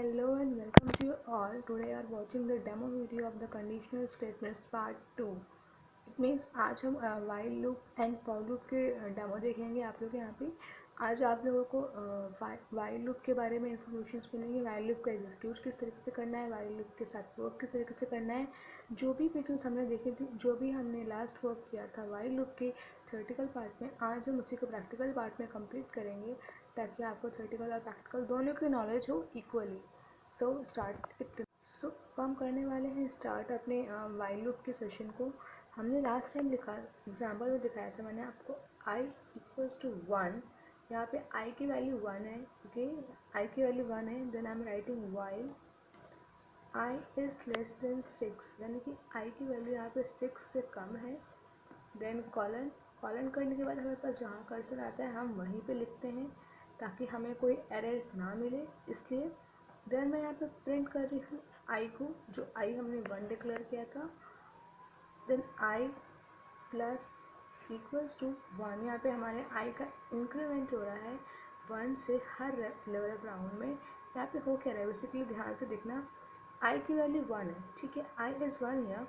Hello and welcome to you all. Today are watching the demo video of the conditional statements part 2. It means आज हम while loop and for loop के demo देखेंगे आप लोग यहाँ पे। आज आप लोगों को while loop के बारे में इंफॉर्मेशन मिलेंगे। while loop का एग्जीक्यूट किस तरीके से करना है, while loop के साथ वर्क किस तरीके से करना है, जो भी वीडियोस हमने देखी थी, जो भी हमने लास्ट वर्क किया था while loop के थ्योरेटिकल पार्ट में, आज हम उसी को प्रैक्टिकल पार्ट में कंप्लीट करेंगे ताकि आपको थ्योरेटिकल और प्रैक्टिकल दोनों की नॉलेज हो equally. So start it. So हम करने वाले हैं स्टार्ट अपने while loop के सेशन को। हमने लास्ट टाइम एग्जाम्पल में दिखाया था मैंने आपको i इक्वल्स टू 1। यहाँ पे i की वैल्यू 1 है, ओके, i की वैल्यू 1 है। Then I am writing while i is less than 6, यानी कि i की वैल्यू यहाँ पे 6 से कम है। देन कॉलन करने के बाद हमारे पास जहाँ कर्सर आता है हम वहीं पे लिखते हैं ताकि हमें कोई एरर ना मिले, इसलिए। देन मैं यहाँ पे प्रिंट कर रही हूँ i को, जो i हमने 1 डिक्लेयर किया था। Then i plus equals to 1। यहाँ पे हमारे i का इंक्रीमेंट हो रहा है 1 से हर लेवल ऑफ राउंड में। यहाँ पे हो क्या रहा है, बेसिकली ध्यान से देखना, i की वैल्यू 1 है, ठीक है, i इज़ 1 यहाँ,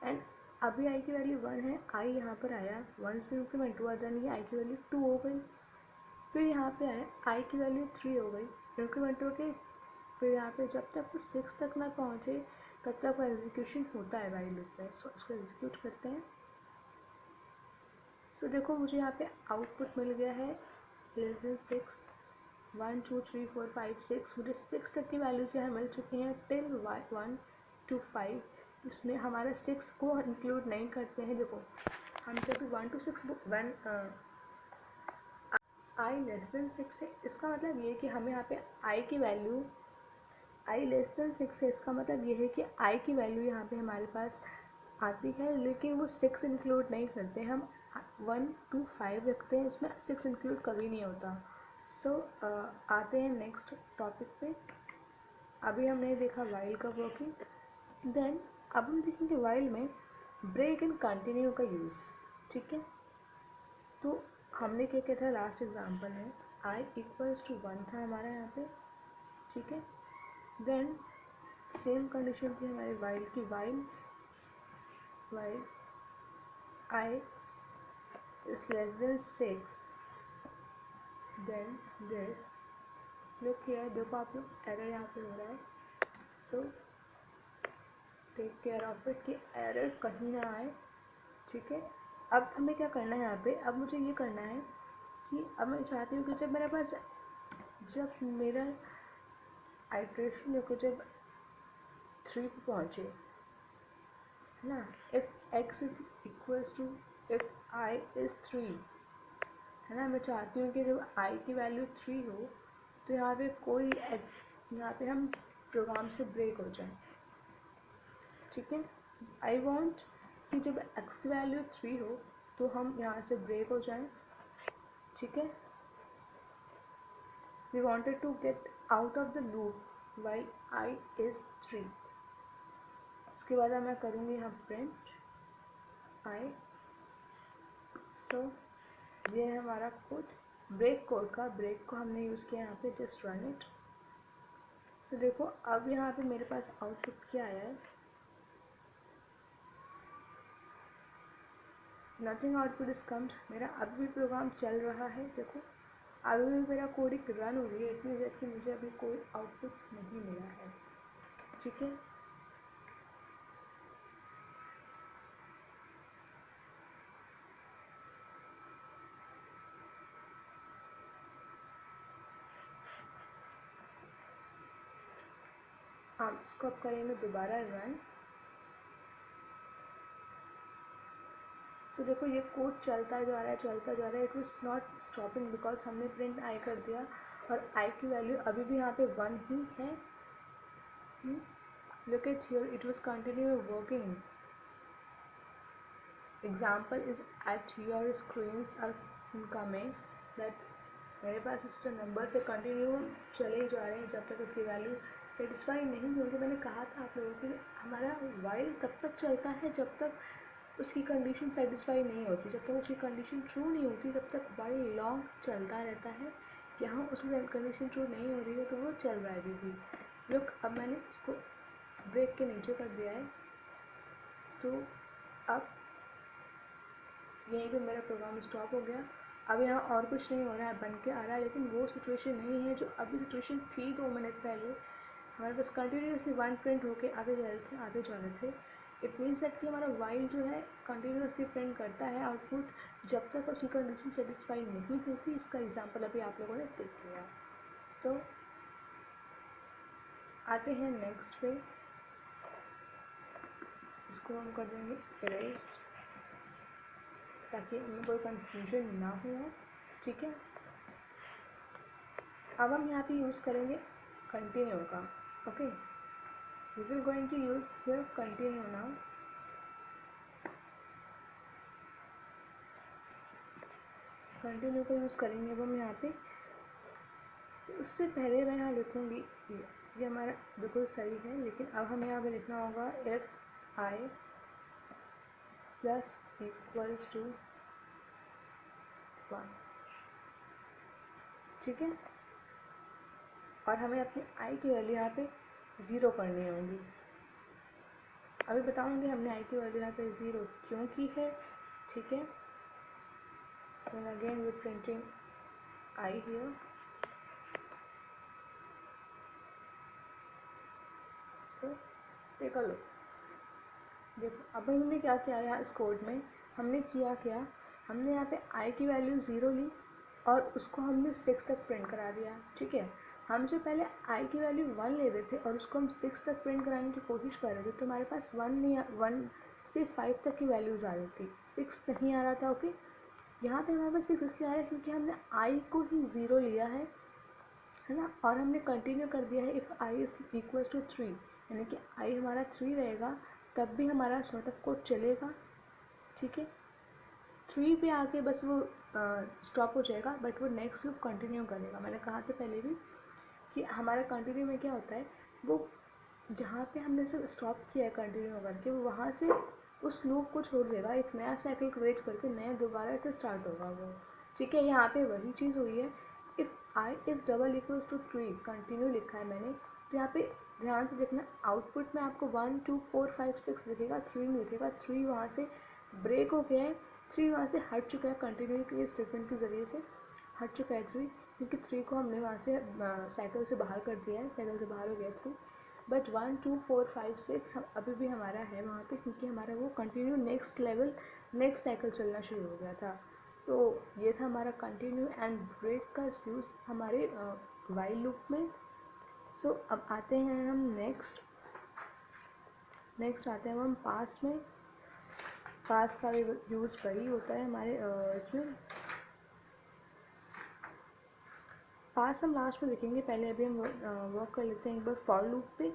एंड अभी i की वैल्यू 1 है, i यहाँ पर आया 1 से इंक्रीमेंट हुआ, देन ये i की वैल्यू 2 हो गई। फिर यहाँ पे आया i की वैल्यू 3 हो गई, इंक्रीमेंट हो गई। फिर यहाँ पे जब तक वो 6 तक ना पहुँचे तब तक वो एग्जीक्यूशन होता है while loop में। सो इसको एग्जीक्यूट करते हैं। सो देखो मुझे यहाँ पे आउटपुट मिल गया है लेस देन 6, 1 2 3 4 5 6, मुझे 6 तक की वैल्यूज यहाँ मिल चुकी हैं टिल 1 to 5। इसमें हमारा 6 को इंक्लूड नहीं करते हैं। देखो हम जब भी 1 to 6 one i less than 6 है, इसका मतलब ये है कि हमें यहाँ पे i की वैल्यू i लेस देन 6 है, इसका मतलब ये है कि i की वैल्यू यहाँ पे हमारे पास आती है, लेकिन वो 6 इंक्लूड नहीं करते, हम 1 to 5 रखते हैं, इसमें 6 इंक्लूड कभी नहीं होता। सो आते हैं नेक्स्ट टॉपिक पे। अभी हमने देखा वाइल का वर्किंग, देन अब हम देखेंगे वाइल में ब्रेक एंड कंटिन्यू का यूज़, ठीक है। तो हमने क्या किया था लास्ट एग्जांपल में, i इक्वल्स टू 1 था हमारा यहाँ पे, ठीक है। देन सेम कंडीशन थी हमारे वाइल की, while i is less than 6, then this. Look here, देखो आप लोग एरर यहाँ पे हो रहा है, so take care of it कि एरर कहीं ना आए, ठीक है। अब हमें क्या करना है यहाँ पे, अब मुझे ये करना है कि अब मैं चाहती हूँ कि जब मेरा आइट्रेशन देखो जब 3 पे पहुँचे, है ना, if x is equals to if i is 3, है ना, मैं चाहती हूँ कि जब i की वैल्यू 3 हो तो यहाँ पे हम प्रोग्राम से ब्रेक हो जाए, ठीक है। आई वॉन्ट कि जब x की वैल्यू 3 हो तो हम यहाँ से ब्रेक हो जाएं, ठीक है। We wanted to get out of the loop while i is 3। इसके बाद मैं करूँगी यहाँ प्रिंट i। सो ये है हमारा कोड, ब्रेक कोड का, ब्रेक को हमने यूज़ किया यहाँ पे, जस्ट रन इट। सो देखो अब यहाँ पे मेरे पास आउटपुट क्या आया है, नथिंग आउटपुट इज कम्ड। मेरा अभी भी प्रोग्राम चल रहा है, देखो अभी भी मेरा कोडिंग रन हो रही है, इतनी देर कि मुझे अभी कोई आउटपुट नहीं मिला है, ठीक है। हम इसको अब करेंगे दोबारा रन। सो देखो ये कोड चलता जा रहा है, it was not stopping because हमने प्रिंट आई कर दिया और आई की वैल्यू अभी भी यहाँ पे 1 ही है। Look at here, it was continue working. Example is at your screens are coming, that मेरे पास तो नंबर से कंटिन्यू चले ही जा रहे हैं जब तक उसकी वैल्यू सेटिस्फाई नहीं होगी। मैंने कहा था आप लोगों को हमारा वाइल तब तक चलता है जब तक उसकी कंडीशन सेटिस्फाई नहीं होती, जब तक उसकी कंडीशन ट्रू नहीं होती तब तक वाइल लॉन्ग चलता रहता है। यहाँ उसकी कंडीशन ट्रू नहीं हो रही है तो वो चल रहा है अभी भी, लुक, अब मैंने इसको ब्रेक के नीचे कर दिया है, तो अब यहीं पे मेरा प्रोग्राम स्टॉप हो गया। अब यहाँ और कुछ नहीं हो रहा है, बन के आ रहा है, लेकिन वो सिचुएशन नहीं है जो अभी सिचुएशन थी 2 मिनट पहले। हमारे पास कंटिन्यूसली 1 प्रिंट होके आगे जा रहे थे। इट मीन्स दैट कि हमारा वाइल जो है कंटिन्यूसली प्रिंट करता है आउटपुट जब तक उसकी कंडीशन सेटिस्फाई नहीं होती। इसका एग्जांपल अभी आप लोगों ने देख लिया। सो आते हैं नेक्स्ट पे, इसको हम कर देंगे इरेज ताकि हमें कोई कंफ्यूजन ना हो। ठीक है, अब हम यहाँ पे यूज़ करेंगे कंटिन्यू का। Okay, we will going to use here continue now. Continue का यूज़ करेंगे अब हम यहाँ पे। उससे पहले मैं यहाँ लिखूँगी, ये हमारा बिल्कुल सही है, लेकिन अब हमें यहाँ पे लिखना होगा if i plus equals to 1। ठीक है, और हमें अपनी आई की वैल्यू यहाँ पे 0 करनी होगी। अभी बताऊँगी हमने आई की वैल्यू यहाँ पे 0 क्यों की है। ठीक है, then again we're printing I here. So take a look. देखो अब हमने क्या किया यहाँ इस कोड में, हमने किया क्या, हमने यहाँ पे I की वैल्यू 0 ली और उसको हमने 6 तक प्रिंट करा दिया। ठीक है, हम जो पहले I की वैल्यू 1 ले रहे थे और उसको हम 6 तक प्रिंट कराने की कोशिश कर रहे थे, तो हमारे पास 1 से 5 तक की वैल्यूज़ आ रही थी, 6 नहीं आ रहा था। ओके, यहाँ पे हमारे पास 6 इसलिए आ रहा है क्योंकि हमने I को ही 0 लिया है ना, और हमने कंटिन्यू कर दिया है if i is equal to 3, यानी कि आई हमारा 3 रहेगा तब भी हमारा शॉर्ट ऑफ कोड चलेगा। ठीक है, 3 पे आके बस वो स्टॉप हो जाएगा, बट वो नेक्स्ट लूप कंटिन्यू करेगा। मैंने कहा था पहले भी कि हमारा कंटिन्यू में क्या होता है, वो जहाँ पे हमने से स्टॉप किया है कंटिन्यू करके, वो वहाँ से उस लूप को छोड़ देगा, एक नया साइकिल क्रिएट करके नया दोबारा से स्टार्ट होगा वो। ठीक है, यहाँ पे वही चीज़ हुई है। If i is double equals to 3 continue लिखा है मैंने, तो यहाँ पे ध्यान से देखना, आउटपुट में आपको 1 2 4 5 6 लिखेगा, 3 नहीं लिखेगा। 3 वहाँ से ब्रेक हो गया है, 3 वहाँ से हट चुका है, कंटिन्यू के स्टेटमेंट के ज़रिए से हट चुका है 3, क्योंकि 3 को हमने वहाँ से साइकिल से बाहर कर दिया है, साइकिल से बाहर हो गया 3। बट 1 2 4 5 6 हम अभी भी हमारा है वहाँ पे, क्योंकि हमारा वो continue next level next cycle चलना शुरू हो गया था। तो ये था हमारा कंटिन्यू एंड ब्रेक का यूज़ हमारे वाइल लूप में। सो अब आते हैं हम नेक्स्ट आते हैं हम पास में। पास का भी यूज़ वही होता है हमारे इसमें। पास हम लास्ट में देखेंगे, पहले अभी हम वर्क कर लेते हैं एक बार फॉर लूप पे।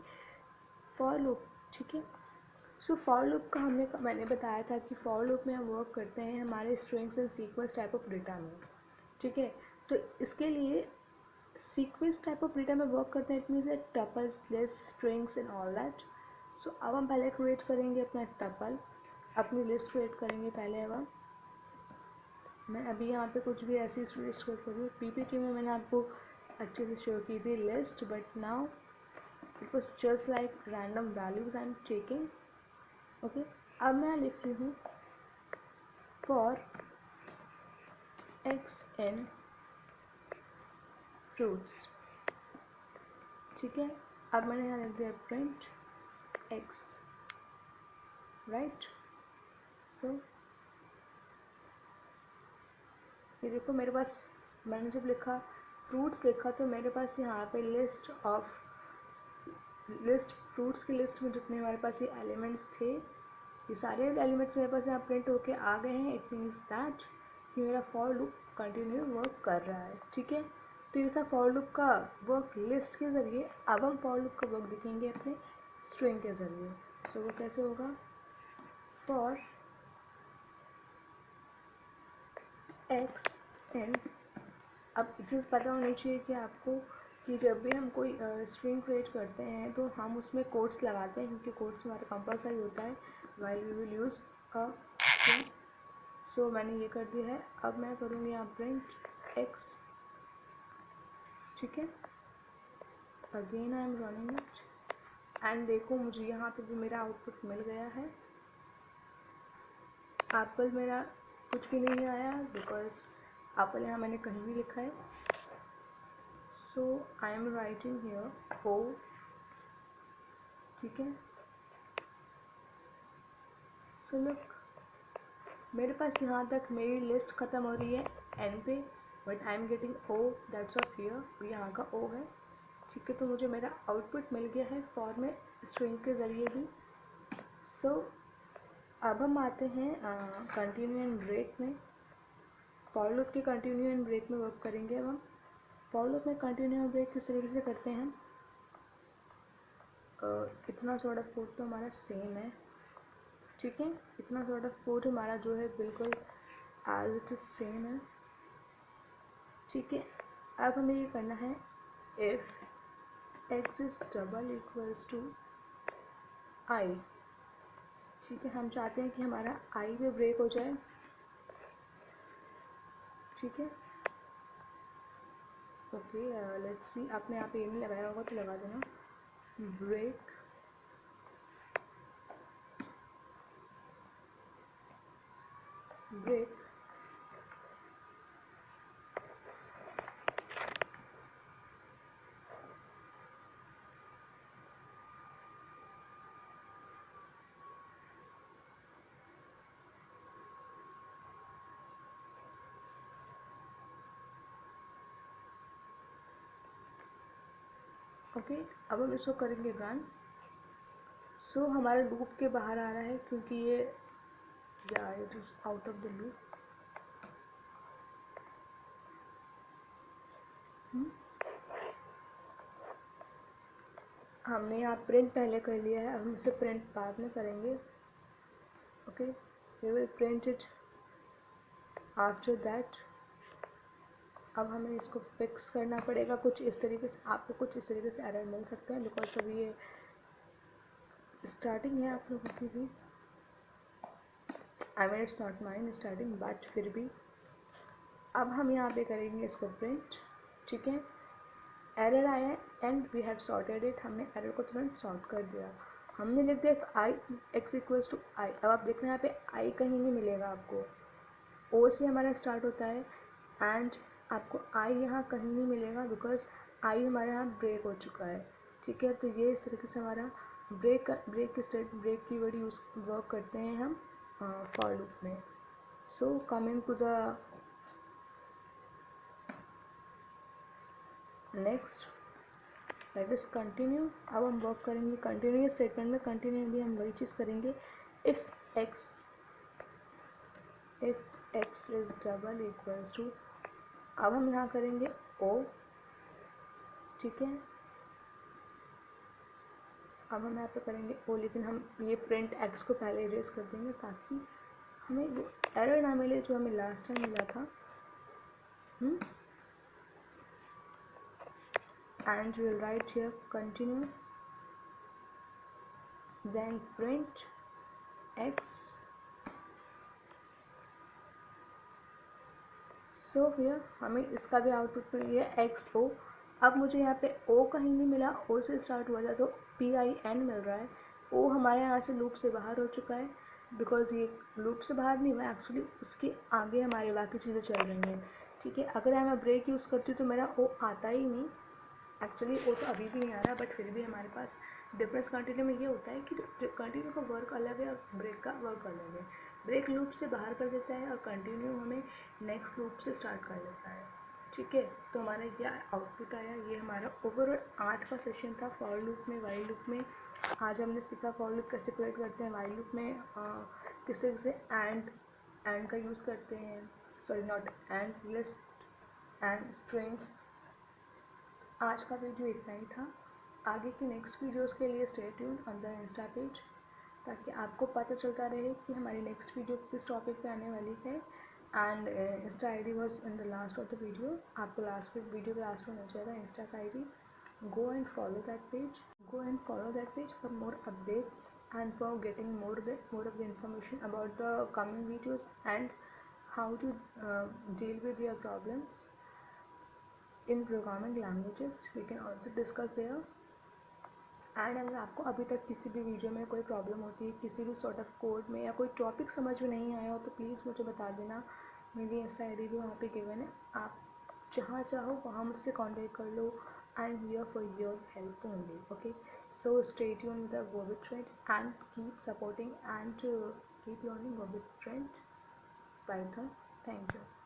फॉर लूप, ठीक है, सो फॉर लूप का मैंने बताया था कि फॉर लूप में हम वर्क करते हैं हमारे strings and sequence type of data में। ठीक है, तो इसके लिए सीक्वेंस टाइप ऑफ डेटा में वर्क करते हैं, it means that tuples, list, strings and all that. So अब हम पहले क्रिएट करेंगे अपना टपल, अपनी लिस्ट क्रिएट करेंगे पहले। अब मैं अभी यहाँ पे कुछ भी ऐसी लिस्ट क्रिएट कर रही हूँ। पीपीटी में मैंने आपको अच्छे से शो की थी list, but now it was just like random values I am taking. Okay, अब मैं लिख रही हूँ फॉर एक्स इन फ्रूट्स। ठीक है, अब मैंने यहाँ लिख दिया प्रिंट एक्स, राइट। सो ये देखो मेरे पास, मैंने जब लिखा फ्रूट्स लिखा तो मेरे पास यहाँ पे लिस्ट फ्रूट्स की लिस्ट में जितने हमारे पास ये एलिमेंट्स थे, ये सारे एलिमेंट्स मेरे पास यहाँ प्रिंट होके आ गए हैं। इट मीन्स दैट कि मेरा फॉर लूप कंटिन्यू वर्क कर रहा है। ठीक है, तो ये था फॉर लूप का वर्क लिस्ट के ज़रिए। अब हम फॉर लूप का वर्क दिखेंगे अपने स्ट्रिंग के ज़रिए। सो वो कैसे होगा, फॉर एक्स इन, अब इतना पता होना चाहिए कि आपको कि जब भी हम कोई स्ट्रिंग क्रिएट करते हैं तो हम उसमें कोट्स लगाते हैं, क्योंकि कोट्स हमारा कंपलसरी होता है while we will use a string. So मैंने ये कर दिया है। अब मैं करूँगी यहाँ प्रिंट एक्स। ठीक है, again I am running it and देखो मुझे यहाँ पे भी मेरा आउटपुट मिल गया है। एप्पल मेरा कुछ भी नहीं आया बिकॉज एप्पल यहाँ मैंने कहीं भी लिखा है। सो आई एम राइटिंग हियर ओ, ठीक है। सो लुक, मेरे पास यहाँ तक मेरी लिस्ट ख़त्म हो रही है एन पे, but I am getting o, that's of here, यहाँ का ओ है, ठीक है। तो मुझे मेरा आउटपुट मिल गया है फॉर में स्ट्रिंग के ज़रिए भी। सो अब हम आते हैं कंटिन्यू एंड ब्रेक में। फॉर लूप के कंटिन्यू एंड ब्रेक में वर्क करेंगे। अब हम फॉर लूप में कंटिन्यू एंड ब्रेक किस तरीके से करते हैं हम, इतना सॉर्ट ऑफ कोड तो हमारा सेम है, ठीक है। इतना सॉर्ट ऑफ कोड हमारा जो है बिल्कुल एज इट इज सेम है, ठीक है। अब हमें ये करना है if x is double equals to i, ठीक है। हम चाहते हैं कि हमारा आई पे ब्रेक हो जाए, ठीक है। ओके लेट्स सी, आपने यहाँ पे ये नहीं लगाया होगा तो लगा देना, ब्रेक ब्रेक ओके। अब हम इसको करेंगे रन। सो हमारे लूप के बाहर आ रहा है क्योंकि ये या it is out of the loop. हमने यहाँ प्रिंट पहले कर लिया है, अब हम इसे प्रिंट बाद में करेंगे, okay. We will print it after that. अब हमें इसको फिक्स करना पड़ेगा कुछ इस तरीके से, आपको कुछ इस तरीके से एरर मिल सकते हैं बिकॉज अभी ये स्टार्टिंग है आप लोगों की भी, I mean it's not mine starting, but फिर भी। अब हम यहाँ पे करेंगे इसको प्रिंट, ठीक है। एरर आया है and we have sorted it, हमने एरर को तुरंत सॉर्ट कर दिया। हमने लिख दिया i x equals to i. अब आप देखना यहाँ पे आई कहीं नहीं मिलेगा आपको, ओ से हमारा स्टार्ट होता है एंड आपको आई यहाँ कहीं नहीं मिलेगा बिकॉज आई हमारे यहाँ ब्रेक हो चुका है, ठीक है। तो ये इस तरीके से हमारा ब्रेक ब्रेक की वर्ड यूज़ वर्क करते हैं हम फॉर लूप में। So coming to the next, that is continue. अब हम वर्क करेंगे कंटिन्यू स्टेटमेंट में। कंटिन्यू भी हम वही चीज़ करेंगे, if x is double equals to, अब हम यहाँ करेंगे ओ, ठीक है। अब हम यहाँ पे करेंगे ओ, लेकिन हम ये प्रिंट एक्स को पहले इरेज कर देंगे ताकि हमें वो एरर ना मिले जो हमें लास्ट टाइम मिला था। And we will write here continue, then print x. So here हमें इसका भी आउटपुट मिल गया एक्स ओ। अब मुझे यहाँ पे ओ कहीं नहीं मिला, ओ से स्टार्ट हुआ था तो पी आई एन मिल रहा है। ओ हमारे यहाँ से लूप से बाहर हो चुका है बिकॉज ये लूप से बाहर नहीं हुआ, एक्चुअली उसके आगे हमारी बाकी चीज़ें चल रही हैं, ठीक है। अगर मैं ब्रेक यूज़ करती हूँ तो मेरा ओ आता ही नहीं, एक्चुअली वो तो अभी भी नहीं आ रहा, बट फिर भी हमारे पास डिफरेंस कंटिन्यू में ये होता है कि कंटिन्यू का वर्क अलग है और ब्रेक का वर्क अलग है। ब्रेक लूप से बाहर कर देता है और कंटिन्यू हमें नेक्स्ट लूप से स्टार्ट कर देता है, ठीक है। तो हमारा ये आउटपुट आया। ये हमारा ओवरऑल आज का सेशन था फॉर लूप में, वाइल लूप में। आज हमने सीखा फॉर लूप कैसे क्रिएट करते हैं, वाइल लूप में किस तरह से एंड का यूज़ करते हैं, sorry not and, list and strings. आज का वीडियो इतना ही था। आगे की नेक्स्ट वीडियोस के लिए stay tuned on the Insta page, ताकि आपको पता चलता रहे कि हमारी नेक्स्ट वीडियो किस टॉपिक पे आने वाली है। And Insta I D was in the last of the video, आपको लास्ट में वीडियो के लास्ट में मिल जाएगा इंस्टा का I D. Go and follow that page for more updates and for getting more of the information about the coming videos and how to deal with your problems. In programming languages we can also discuss there. And अगर आपको अभी तक किसी भी video में कोई problem होती है, किसी भी सॉर्ट ऑफ कोड में या कोई टॉपिक समझ में नहीं आया हो, तो प्लीज़ मुझे बता देना। मेरी SID भी वहाँ पे गिवन है, आप जहाँ चाहो वहाँ मुझसे कॉन्टेक्ट कर लो। I am here for your help only. Okay, so stay tuned with the go with trend and keep supporting and keep learning go with trend Python. Thank you.